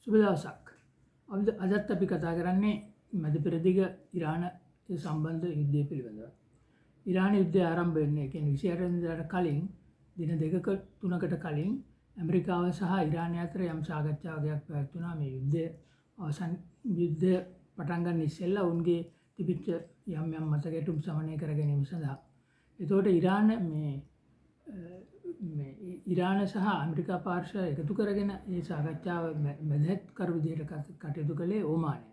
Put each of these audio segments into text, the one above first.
සුබ දවසක්. අදත් අපි කතා කරන්නේ මැද පෙරදිග ඉරාන සම්බන්ධ යුද්ධය පිළිබඳව. ඉරාන යුද්ධය ආරම්භ වෙන්නේ කියන්නේ 28 වෙනිදාට කලින් දින දෙකක තුනකට කලින් ඇමරිකාව සහ ඉරානය අතර යම් සාකච්ඡාවක් පැවැත්වුණා මේ යුද්ධය පටන් ගන්න ඉස්සෙල්ලා උන්ගේ තිබිච්ච යම් මත ගැටුම් සමනය කර ගැනීම සඳහා. එතකොට ඉරාන සහ ඇමරිකා පාර්ශ්වය එකතු කරගෙන මේ සාකච්ඡාව මැදහත් කර විදිහට කටයුතු කළේ ඕමානය.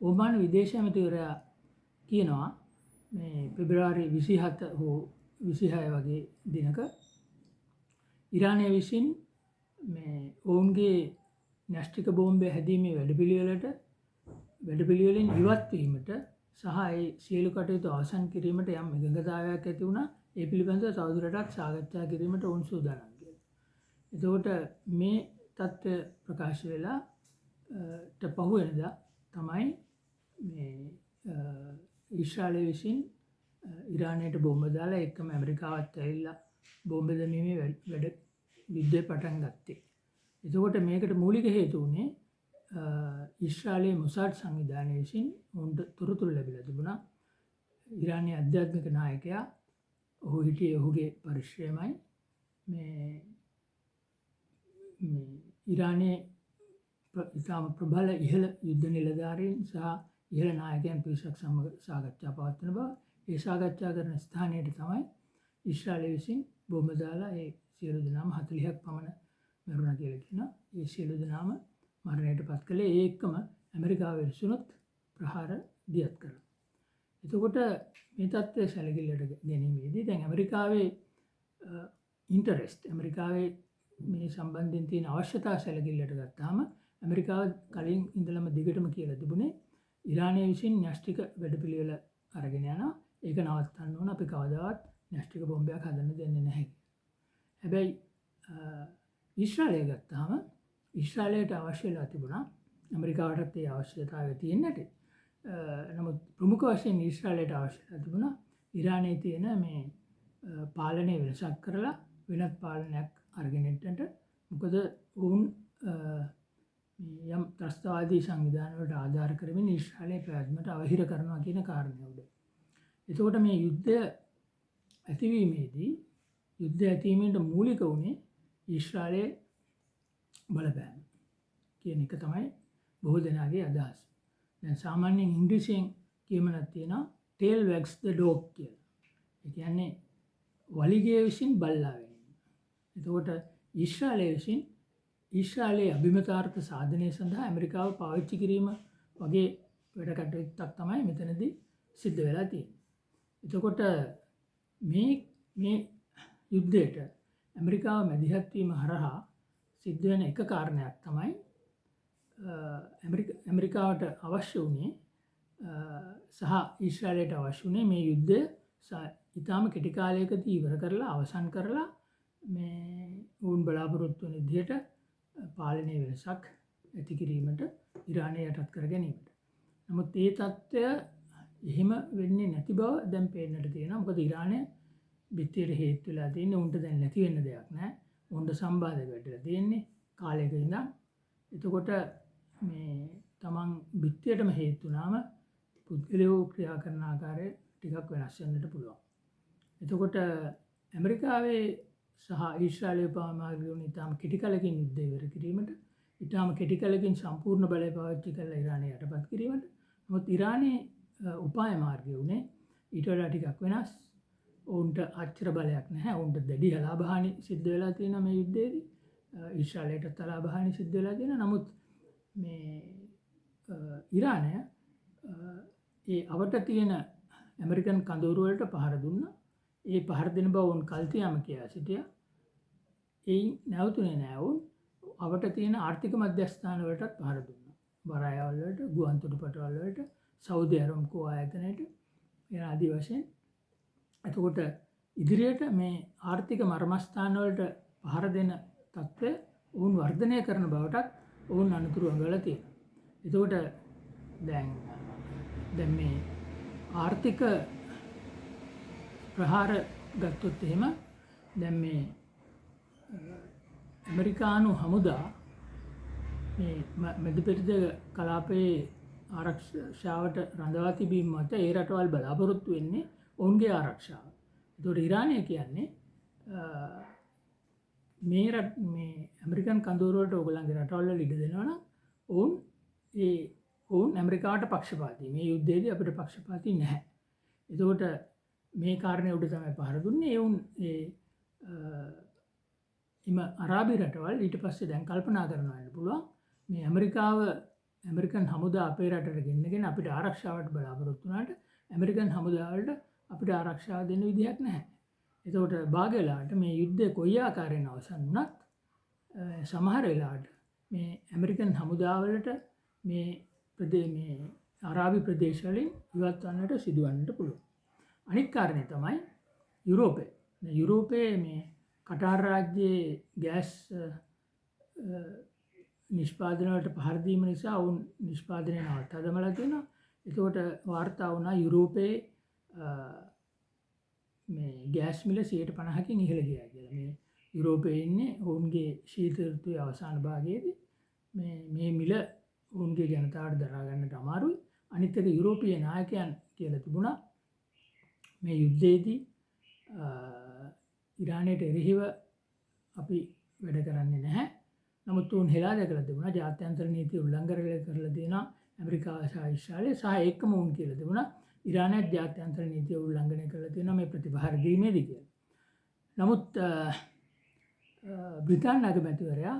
ඕමාන විදේශ ඇමතිවරයා කියනවා මේ පෙබරවාරි 27 හෝ 26 වගේ දිනක ඉරානය විසින් මේ ඔවුන්ගේ න්‍යෂ්ටික බෝම්බය හැදීමේ වැඩපිළිවෙලින් ඉවත් වීමට සහ ඒ සියලු කටයුතු අවසන් කිරීමට යම් එකඟතාවයක් ඇති වුණා. ඒ පිළිබඳව තවදුරටත් සාකච්ඡා කිරීමට ඔවුන් සූදානම් කියලා. එතකොට මේ තත්ත්වය ප්‍රකාශ වෙලා පහුවෙනිදා තමයි මේ ඊශ්‍රායලය විසින් ඉරානයට බෝම්බ දාලා එක්කම ඇමරිකාවත් ඇවිල්ලා බෝම්බ දැමීමේ වැඩ යුද්ධය පටන් ගත්තේ. එතකොට මේකට මූලික හේතු වුණේ ඊශ්‍රායලයේ මොසාඩ් සංවිධානය විසින් ඔවුන්ට තොරතුරු ලැබිලා තිබුණා. ඉරානයේ අධ්‍යාත්මික නායකයා ඔහු හිටියේ ඔහුගේ පරිශ්‍රයමයි මේ ඉරානයේ ඉතාම ප්‍රබල ඉහළ යුද්ධ නිලධාරීන් සහ ඉහළ නායකයන් පිරිසක් සමග සාකච්ඡා පවත්වන බව. ඒ සාකච්ඡා කරන ස්ථානයට තමයි ඊශ්‍රායලය විසින් බෝම්බ දාලා ඒ සියලු දෙනාම 40ක් පමණ මරුණා කියලා කියනවා. ඒ සියලු දෙනාම මරණයට පත් කළේ ඒ එක්කම ඇමරිකාව විසිනුත් ප්‍රහාර දියත් කළා. එතකොට මේ තත්ත්වය සැලකිල්ලට ගැනීමේදී දැන් ඇමරිකාවේ ඇමරිකාවේ මේ සම්බන්ධයෙන් තියෙන අවශ්‍යතා සැලකිල්ලට ගත්තාම ඇමරිකාව කලින් ඉඳලම දිගටම කියලා තිබුණේ ඉරානය විසින් න්‍යෂ්ටික වැඩපිළිවෙල අරගෙන යනවා. ඒක නවත්තන්න ඕන. අපි කවදාවත් න්‍යෂ්ටික බෝම්බයක් හදන්න දෙන්නේ නැහැ. හැබැයි ඊශ්‍රායලය ගත්තාම ඊශ්‍රායලයට අවශ්‍ය වෙලා තිබුණා ඇමරිකාවටත් ඒ අවශ්‍යතාවය තියෙන්නට. නමුත් ප්‍රමුඛ වශයෙන් ඊශ්‍රායලයට අවශ්‍ය වෙලා තිබුණා ඉරානයේ තියෙන මේ පාලනය වෙනසක් කරලා වෙනත් පාලනයක් අරගෙන එන්නට. මොකද ඔවුන් යම් ත්‍රස්තවාදී සංවිධාන වලට ආධාර කරමින් ඊශ්‍රායලයේ පැවැත්මට අවහිර කරනවා කියන කාරණය උඩ. එතකොට මේ යුද්ධය ඇතිවීමේදී යුද්ධය ඇතිවීමට මූලික වුණේ ඊශ්‍රායලයේ බලපෑම කියන එක තමයි බොහෝ දෙනාගේ අදහස. දැන් සාමාන්‍යයෙන් ඉංග්‍රීසියෙන් කියමනක් තියෙනවා tail wags the dog කියලා. ඒ කියන්නේ වලිගය විසින් බල්ලා වෙනින්. එතකොට ඊශ්‍රායලය විසින් ඊශ්‍රායලයේ අභිමතාර්ථ සාධනය සඳහා ඇමරිකාව පාවිච්චි කිරීම වගේ වැඩ කටයුත්තක් තමයි මෙතනදී සිද්ධ වෙලා තියෙන්නේ. එතකොට මේ යුද්ධයට ඇමරිකාව මැදිහත් වීම හරහා සිද්ධ වෙන එක කාරණයක් තමයි ඇමරිකාවට අවශ්‍ය වුණේ සහ ඊශ්‍රායලයට අවශ්‍ය වුණේ මේ යුද්ධය ඉතාම කෙටි කාලයකදී ඉවර කරලා අවසන් කරලා මේ වුන් බලාපොරොත්තු වෙන විදිහට පාලනයේ වෙනසක් ඇති කිරීමට ඉරානය යටත් කර ගැනීමට. නමුත් ඒ තත්ත්වය එහෙම වෙන්නේ නැති බව දැන් පේන්නට තියෙනවා. මොකද ඉරානය බිත්තියට හේතු වෙලා තියෙන්නේ උන්ට දැන් නැති වෙන්න දෙයක් නැහැ. උන්ට සම්බාධක වෙලා තියෙන්නේ කාලයක ඉඳන්. එතකොට මේ තමන් බිත්තියටම හේතු වුණාම පුද්ගලයෝ ක්‍රියා කරන ආකාරය ටිකක් වෙනස් වෙන්නට පුළුවන්. එතකොට ඇමරිකාවේ සහ ඊශ්‍රායලයේ පාමාර්ගුණ ඉතාම කෙටි කලකින් යුද්ධය ඉවර කිරීමට ඉතාම කෙටි කලකින් සම්පූර්ණ බලය පාවිච්චි කරලා ඉරානය යටපත් කිරීමට. නමුත් ඉරානයේ උපාය මාර්ගය උනේ ඊට වඩා ටිකක් වෙනස්. ඔවුන්ට අච්චර බලයක් නැහැ. ඔවුන්ට දැඩි හලාබහානි සිද්ධ වෙලා තියෙනවා මේ යුද්ධයේදී. ඊශ්‍රායලයට හලාබහානි සිද්ධ වෙලා තියෙනවා. නමුත් මේ ඉරානය ඒ අවට තියෙන ඇමරිකන් කඳවුරු වලට පහර දුන්නා. ඒ පහර දෙන බව ඔවුන් කල්තියාම කියා සිටියා. එයින් නැවතුනේ නැහැ. ඔවුන් අවට තියෙන ආර්ථික මධ්‍යස්ථාන වලටත් පහර දුන්නා. බරායවල වලට, ගුවන් තොටුපළවල් වලට, සෞදි අරාම්කෝ ආයතනයට යන ආදී වශයෙන්. එතකොට ඉදිරියට මේ ආර්ථික මර්මස්ථාන වලට පහර දෙන තත්ත්වය ඔවුන් වර්ධනය කරන බවටත් ඔවුන් අනුතුරු අඟවලා තියෙනවා. එතකොට දැන් මේ ආර්ථික ප්‍රහාර ගත්තොත් එහෙම දැන් මේ ඇමරිකානු හමුදා මේ මැද පෙරද කලාපයේ ආරක්ෂාවට රඳවා තිබීම මත ඒ රටවල් බලාපොරොත්තු වෙන්නේ ඔවුන්ගේ ආරක්ෂාව. එතකොට ඉරානය කියන්නේ මේ ඇමරිකන් කඳවුරුවලට ඕගොල්ලන්ගේ රටවල් ඉඩ දෙනවා නම් ඔවුන් ඇමරිකාවට පක්ෂපාතී. මේ යුද්ධයේදී අපිට පක්ෂපාතී නැහැ. එතකොට මේ කාරණය උඩ තමයි පහර දුන්නේ. ඔවුන් එම අරාබි රටවල් ඊට පස්සේ දැන් කල්පනා කරනවා වෙන්න පුළුවන්. මේ ඇමරිකන් හමුදා අපේ රටට ගෙන්නගෙන අපිට ආරක්ෂාවට බලාපොරොත්තු වුණාට ඇමරිකන් හමුදාවලට අපිට ආරක්ෂාව දෙන්න විදිහක් නැහැ. එතකොට භාග වෙලාවට මේ යුද්ධය කොයි ආකාරයෙන් අවසන් වුණත් සමහර වෙලාවට මේ ඇමරිකන් හමුදාවලට මේ අරාබි ප්‍රදේශවලින් ඉවත් වන්නට සිදුවන්නට පුළුවන්. අනිත් කාරණේ තමයි යුරෝපය. යුරෝපයේ මේ කටාර් රාජ්‍යයේ ගෑස් නිෂ්පාදන වලට පහර දීම නිසා ඔවුන් නිෂ්පාදනය නවත්තා දමලා තියෙනවා. එතකොට වාර්තා වුණා යුරෝපයේ මේ ගෑස් මිල 50%කින් ඉහළ ගියා කියලා. මේ යුරෝපයේ ඉන්නේ ඔවුන්ගේ ශීත ඍතුවේ අවසාන භාගයේදී මේ මිල ඔවුන්ගේ ජනතාවට දරා ගන්නට අමාරුයි. අනිත් එක යුරෝපීය නායකයන් කියලා තිබුණා මේ යුද්ධයේදී ඉරානයට එරෙහිව අපි වැඩ කරන්නේ නැහැ. නමුත් උන් හෙලා දැකලා තිබුණා ජාත්‍යන්තර නීතිය උල්ලංඝනය කරලා තියෙනවා ඇමරිකාව සහ ඊශ්‍රායලය සහ ඒකම උන් කියලා තිබුණා ඉරානයත් ජාත්‍යන්තර නීතිය උල්ලංඝනය කරලා තියෙනවා මේ ප්‍රතිපහාර දීමේදී කියලා. නමුත් බ්‍රිතාන්‍ය අගමැතිවරයා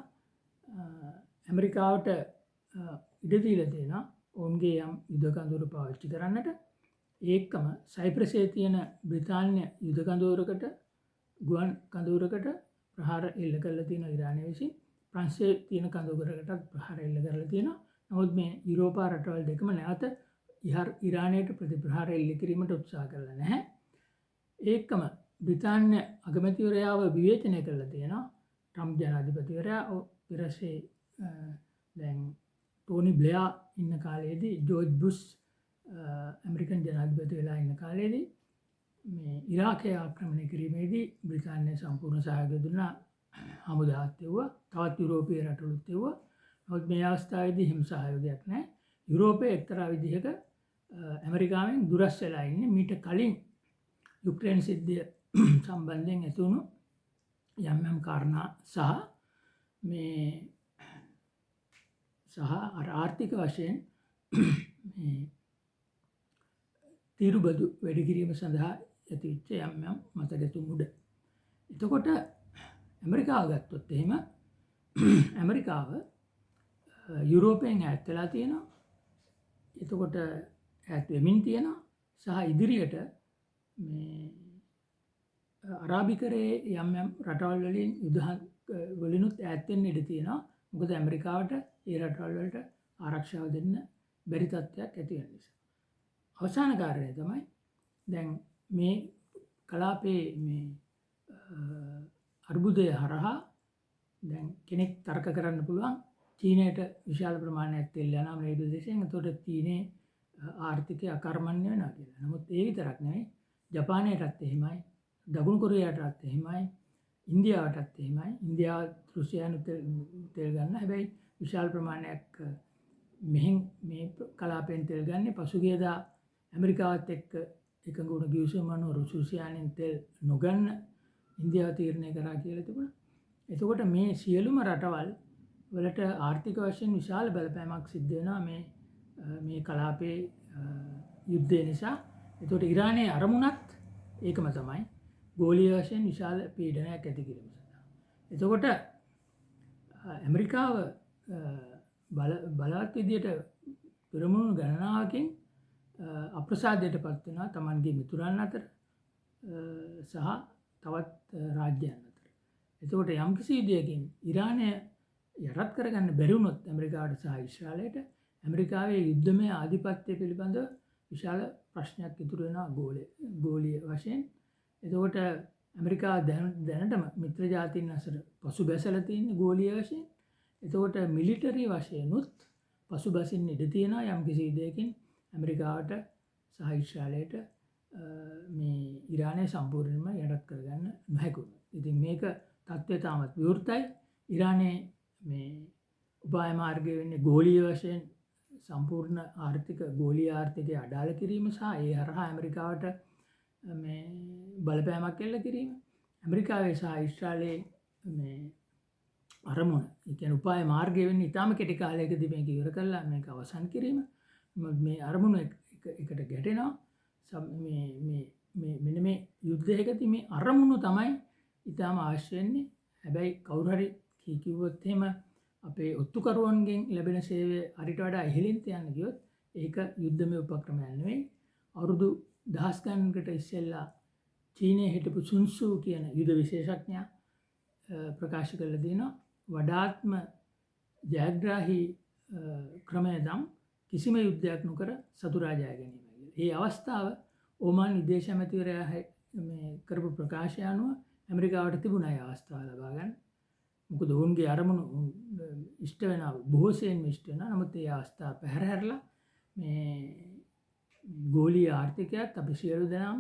ඇමරිකාවට ඉඩ දීලා තියෙනවා ඔවුන්ගේ යම් යුද කඳවුරු පාවිච්චි කරන්නට. ඒකම සයිප්‍රසයේ තියෙන බ්‍රිතාන්‍ය යුද කඳවුරකට ගුවන් කඳවුරකට ප්‍රහාර එල්ල කරලා තියෙනවා ඉරානය විසින්. ප්‍රංශයේ තියෙන කඳවුරකටත් ප්‍රහාර එල්ල කරලා තියෙනවා. නමුත් මේ යුරෝපා රටවල් දෙකම නැවත ඉරානයට ප්‍රතිප්‍රහාර එල්ල කිරීමට උත්සාහ කරලා නැහැ. ඒකම බ්‍රිතාන්‍ය අගමැතිවරයාව විවේචනය කරලා තියෙනවා ට්‍රම්ප් ජනාධිපතිවරයා. ඊපස්සේ දැන් ටෝනි බ්ලෙයා ඉන්න කාලේදී ජෝර්ජ් බුෂ් ඇමරිකන් ජනාධිපති වෙලා ඉන්න කාලේදී මේ ඉරාකය ආක්‍රමණය කිරීමේදී බ්‍රිතාන්‍ය සම්පූර්ණ සහයෝගය දුන්නා. හමුදාවත් එව්වා. තවත් යුරෝපීය රටවලුත් එව්වා. නමුත් මේ අවස්ථාවේදී හිම සහයෝගයක් නැහැ. යුරෝපයේ එක්තරා විදිහක ඇමරිකාවෙන් දුරස් වෙලා ඉන්නේ. මීට කලින් යුක්‍රේන සිද්ධිය සම්බන්ධයෙන් ඇතිවුණු යම් කාරණා සහ ආර්ථික වශයෙන් මේ තීරුබදු වැඩි කිරීම සඳහා ඇතිවෙච්ච යම් මතගැතුම් උඩ. එතකොට ඇමරිකාව ගත්තොත් එහෙම ඇමරිකාව යුරෝපයෙන් ඈත් වෙලා තියෙනවා. එතකොට ඈත් වෙමින් තියෙනවා සහ ඉදිරියට මේ අරාබිකරයේ යම් රටවල් වලින් යුද වලිනුත් ඈත් වෙන්න ඉඩ තියෙනවා. මොකද ඇමරිකාවට ඒ රටවල් වලට ආරක්ෂාව දෙන්න බැරි තත්ත්වයක් ඇති වෙන නිසා. අවසාන කාරණය තමයි දැන් මේ කලාපයේ මේ අර්බුදය හරහා දැන් කෙනෙක් තර්ක කරන්න පුළුවන් චීනයට විශාල ප්‍රමාණයක් තෙල් යනවා මේ ප්‍රදේශයෙන්. එතකොට චීනයේ ආර්ථිකය අකර්මණ්‍ය වෙනවා කියලා. නමුත් ඒ විතරක් නෙවෙයි ජපානයටත් එහෙමයි, දකුණු කොරියාවටත් එහෙමයි, ඉන්දියාවටත් එහෙමයි. ඉන්දියාව රුසියානු තෙල් ගන්න. හැබැයි විශාල ප්‍රමාණයක් මෙහෙන් මේ කලාපයෙන් තෙල් ගන්නේ පසුගියදා ඇමරිකාවත් එක්ක එකඟ වුණ ගිවිසුම අනුව රුසියානෙන් තෙල් නොගන්න ඉන්දියාව තීරණය කරා කියලා තිබුණා. එතකොට මේ සියලුම රටවල් වලට ආර්ථික වශයෙන් විශාල බලපෑමක් සිද්ධ වෙනවා මේ කලාපයේ යුද්ධය නිසා. එතකොට ඉරානයේ අරමුණත් ඒකම තමයි ගෝලීය වශයෙන් විශාල පීඩනයක් ඇති කිරීම සඳහා. එතකොට ඇමරිකාව බලවත් විදියට පෙරමුණු ගණනාවකින් අප්‍රසාදයට පත් වෙනවා තමන්ගේ මිතුරන් අතර සහ තවත් රාජ්‍යයන් අතර. එතකොට යම්කිසි විදියකින් ඉරානය යටත් කරගන්න බැරි වුණොත් ඇමරිකාවට සහ ඊශ්‍රායලයට ඇමරිකාවේ යුද්ධමය ආධිපත්‍ය පිළිබඳව විශාල ප්‍රශ්නයක් ඉතුරු වෙනවා ගෝලීය වශයෙන්. එතකොට ඇමරිකාව දැනටම මිත්‍ර ජාතීන් අතර පසු බැසලා තියෙන ගෝලීය වශයෙන්. එතකොට මිලිටරි වශයෙන්ුත් පසු බසින්න ඉඩ තියෙනවා යම්කිසි විදියකින් ඇමරිකාවට සහ ඊශ්‍රායලයට මේ ඉරානය සම්පූර්ණයෙන්ම යටත් කරගන්න නොහැකි වුණා. ඉතින් මේක තත්ත්වය තාමත් විවෘතයි. ඉරානයේ මේ උපාය මාර්ගය වෙන්නේ ගෝලීය වශයෙන් සම්පූර්ණ ආර්ථික ගෝලීය ආර්ථිකය අඩාල කිරීම සහ ඒ හරහා ඇමරිකාවට මේ බලපෑමක් එල්ල කිරීම. ඇමරිකාවේ සහ ඊශ්‍රායලයේ මේ අරමුණ ඒ කියන්නේ උපාය මාර්ගය වෙන්නේ ඊටාම කෙටි කාලයකදී මේක ඉවර කරලා මේක අවසන් කිරීම. මේ අරමුණ එකට ගැටෙනවා. මෙන්න මේ යුද්ධයකදී මේ අරමුණු තමයි ඊටාම අවශ්‍ය වෙන්නේ. හැබැයි කවුරු හරි කිව්වොත් එහෙම අපේ ඔත්තුකරුවන්ගෙන් ලැබෙන සේවය හරිට වඩා ඉහළින් තියන්න ගියොත් ඒක යුද්ධමය උපක්‍රමයක් නෙවෙයි. අවුරුදු දහස් ගණනකට ඉස්සෙල්ලා චීනයේ හිටපු සුන්සු කියන යුද විශේෂඥයා ප්‍රකාශ කරලා දෙනවා වඩාත්ම ජයග්‍රාහී ක්‍රමය නම් කිසිම යුද්ධයක් නොකර සතුරා ජය ගැනීම. ඒ අවස්ථාව ඕමාන් විදේශ ඇමතිවරයා කරපු ප්‍රකාශය අනුව ඇමරිකාවට තිබුණා ඒ අවස්ථාව ලබා ගන්න. මොකද ඔවුන්ගේ අරමුණු ඉෂ්ට වෙන බොහෝසෙයින්ම ඉෂ්ට වෙනවා. නමුත් ඒ අවස්ථාව පැහැරහැරලා මේ ගෝලීය ආර්ථිකයත් අපි සියලු දෙනාම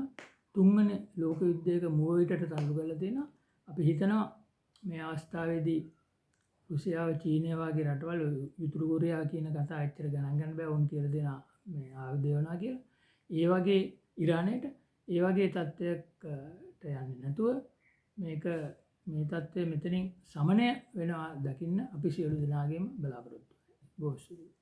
තුන්වෙනි ලෝක යුද්ධයක මුවවිටට තල්ලු කරලා තියෙනවා. අපි හිතනවා මේ අවස්ථාවේදී රුසියාව චීනය වගේ රටවල් උතුරු කොරියාව කියන කතා එච්චර ගණන් ගන්න බෑ. උන් කියලා දෙනවා මේ ආයුධ දෙනවා කියලා. ඒ වගේ ඉරානයට ඒ වගේ තත්ත්වයකට යන්නේ නැතුව මේක මේ තත්ත්වය මෙතනින් සමනය වෙනවා දකින්න අපි සියලු දෙනාගේම බලාපොරොත්තු වෙනවා. බොහොම ස්තුතියි.